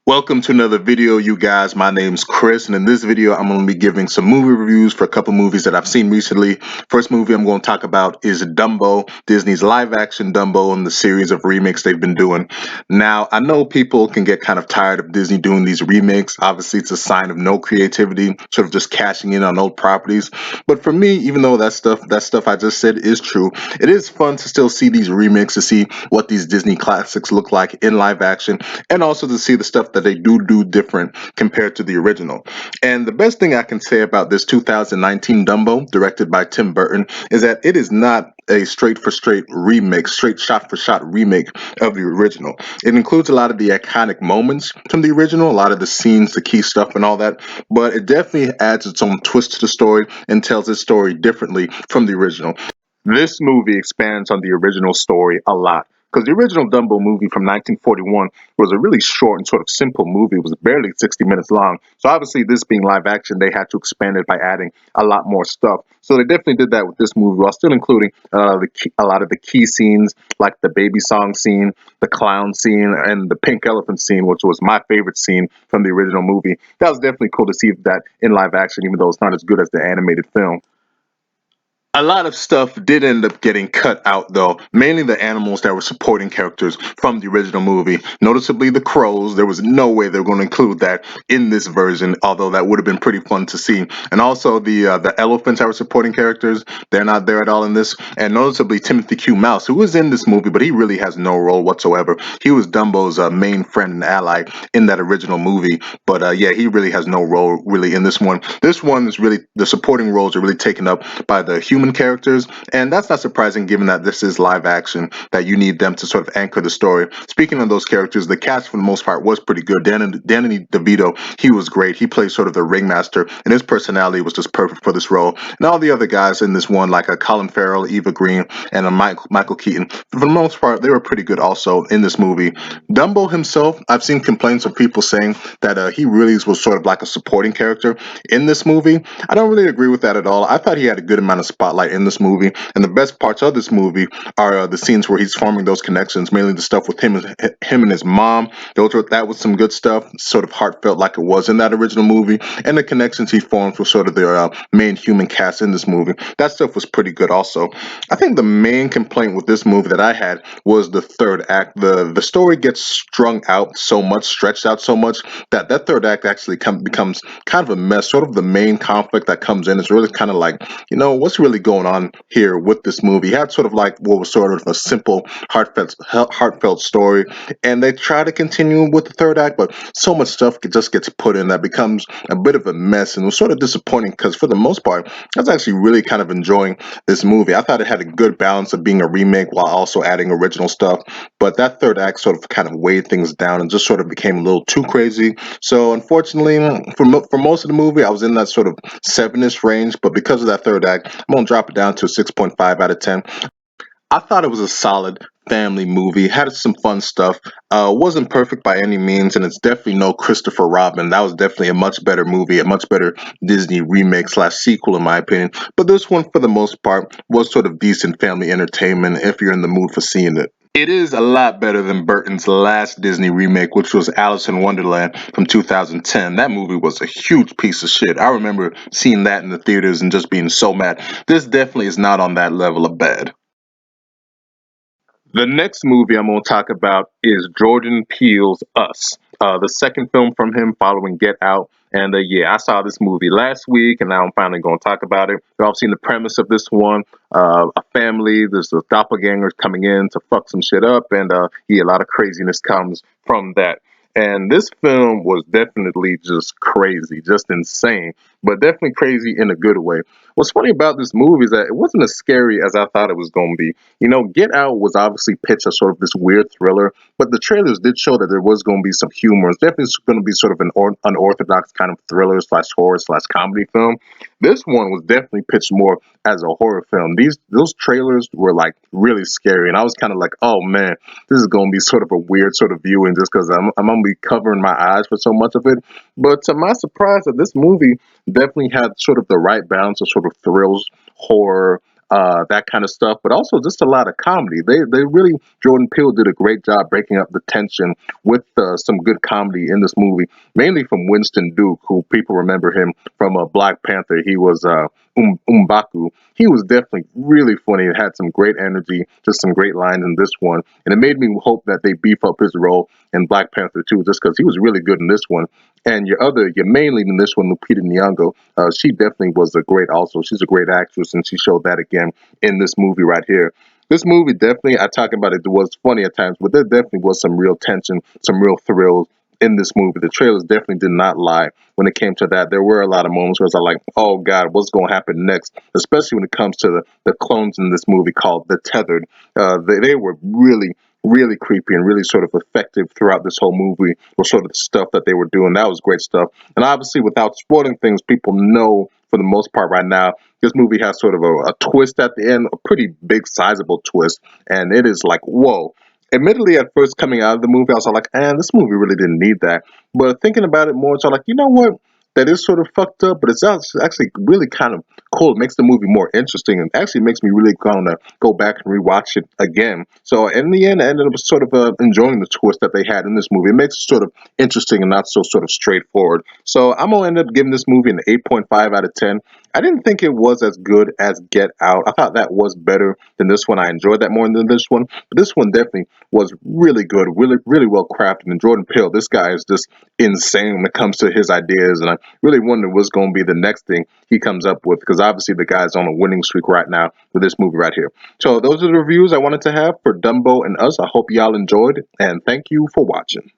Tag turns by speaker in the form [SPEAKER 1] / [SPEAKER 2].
[SPEAKER 1] Welcome to another video, you guys. My name's Chris, and in this video, I'm going to be giving some movie reviews for a couple movies that I've seen recently. First movie I'm going to talk about is Dumbo, Disney's live-action Dumbo, and the series of remakes they've been doing. Now, I know people can get kind of tired of Disney doing these remakes. Obviously, it's a sign of no creativity, sort of just cashing in on old properties. But for me, even though that stuff I just said is true, it is fun to still see these remakes, to see what these Disney classics look like in live action, and also to see the stuff that they do different compared to the original. And the best thing I can say about this 2019 Dumbo, directed by Tim Burton, is that it is not a straight for straight remake, straight shot for shot remake of the original. It includes a lot of the iconic moments from the original, a lot of the scenes, the key stuff, and all that, but it definitely adds its own twist to the story and tells its story differently from the original. This movie expands on the original story a lot. Because the original Dumbo movie from 1941 was a really short and sort of simple movie. It was barely 60 minutes long. So obviously, this being live action, they had to expand it by adding a lot more stuff. So they definitely did that with this movie, while still including a lot of the key scenes, like the baby song scene, the clown scene, and the pink elephant scene, which was my favorite scene from the original movie. That was definitely cool to see that in live action, even though it's not as good as the animated film. A lot of stuff did end up getting cut out, though, mainly the animals that were supporting characters from the original movie. Noticeably, the crows. There was no way they were going to include that in this version, although that would have been pretty fun to see. And also the elephants that were supporting characters, they're not there at all in this. And noticeably, Timothy Q. Mouse, who was in this movie, but he really has no role whatsoever. He was Dumbo's main friend and ally in that original movie, but yeah, he really has no role really in this one. This one is really, the supporting roles are really taken up by the human characters, and that's not surprising given that this is live action, that you need them to sort of anchor the story. Speaking of those characters, the cast for the most part was pretty good. Danny DeVito, he was great. He played sort of the ringmaster, and his personality was just perfect for this role. And all the other guys in this one, like Colin Farrell, Eva Green, and Michael Keaton, for the most part, they were pretty good also in this movie. Dumbo himself, I've seen complaints of people saying that he really was sort of like a supporting character in this movie. I don't really agree with that at all. I thought he had a good amount of spotlight in this movie, and the best parts of this movie are the scenes where he's forming those connections, mainly the stuff with him and his mom. That was some good stuff, sort of heartfelt like it was in that original movie, and the connections he forms with sort of the main human cast in this movie. That stuff was pretty good also. I think the main complaint with this movie that I had was the third act. The story gets strung out so much, stretched out so much, that third act actually becomes kind of a mess. Sort of the main conflict that comes in is really kind of like, what's really going on here with this movie? You had sort of like what was sort of a simple, heartfelt story, and they try to continue with the third act, but so much stuff just gets put in that becomes a bit of a mess, and it was sort of disappointing because for the most part, I was actually really kind of enjoying this movie. I thought it had a good balance of being a remake while also adding original stuff, but that third act sort of kind of weighed things down and just sort of became a little too crazy. So unfortunately, for most of the movie, I was in that sort of 7-ish range, but because of that third act, I'm gonna drop it down to a 6.5 out of 10. I thought it was a solid family movie. Had some fun stuff. Wasn't perfect by any means, and it's definitely no Christopher Robin. That was definitely a much better movie, a much better Disney remake slash sequel, in my opinion. But this one, for the most part, was sort of decent family entertainment if you're in the mood for seeing it. It is a lot better than Burton's last Disney remake, which was Alice in Wonderland from 2010. That movie was a huge piece of shit. I remember seeing that in the theaters and just being so mad. This definitely is not on that level of bad. The next movie I'm going to talk about is Jordan Peele's Us, the second film from him following Get Out. And yeah, I saw this movie last week, and now I'm finally going to talk about it. You've all seen the premise of this one: a family, there's a doppelgangers coming in to fuck some shit up, and yeah, a lot of craziness comes from that. And this film was definitely just crazy, just insane. but definitely crazy in a good way. What's funny about this movie is that it wasn't as scary as I thought it was going to be. You know, Get Out was obviously pitched as sort of this weird thriller, but the trailers did show that there was going to be some humor. It's definitely going to be sort of an unorthodox kind of thriller slash horror slash comedy film. This one was definitely pitched more as a horror film. Those trailers were like really scary, and I was kind of like, oh man, this is going to be sort of a weird sort of viewing just because I'm going to be covering my eyes for so much of it. But to my surprise, that this movie definitely had sort of the right balance of sort of thrills, horror, that kind of stuff, but also just a lot of comedy. They really Jordan Peele did a great job breaking up the tension with some good comedy in this movie, mainly from Winston Duke, who people remember him from Black Panther. He was Umbaku. He was definitely really funny and had some great energy, just some great lines in this one, and it made me hope that they beef up his role in Black Panther too, just because he was really good in this one. And your main lead in this one, Lupita Nyong'o, she definitely was a great also. She's a great actress, and she showed that again in this movie right here. This movie definitely, I talk about it, it was funny at times, but there definitely was some real tension, some real thrills in this movie. The trailers definitely did not lie when it came to that. There were a lot of moments where I was like, oh God, what's going to happen next? Especially when it comes to the clones in this movie called The Tethered. They were really creepy and really sort of effective throughout this whole movie with sort of the stuff that they were doing. That was great stuff. And obviously, without spoiling things, people know for the most part right now, this movie has sort of a twist at the end, a pretty big, sizable twist. And it is like, whoa. Admittedly, at first coming out of the movie, I was like, this movie really didn't need that. But thinking about it more, so I'm like, you know what? That is sort of fucked up, but it's actually really kind of cool. It makes the movie more interesting and actually makes me really want to go back and rewatch it again. So in the end, I ended up sort of enjoying the twist that they had in this movie. It makes it sort of interesting and not so sort of straightforward. So I'm going to end up giving this movie an 8.5 out of 10. I didn't think it was as good as Get Out. I thought that was better than this one. I enjoyed that more than this one. But this one definitely was really good, really well crafted. And Jordan Peele, this guy is just insane when it comes to his ideas. And I really wonder what's going to be the next thing he comes up with, because obviously the guy's on a winning streak right now with this movie right here. So those are the reviews I wanted to have for Dumbo and Us. I hope y'all enjoyed, and thank you for watching.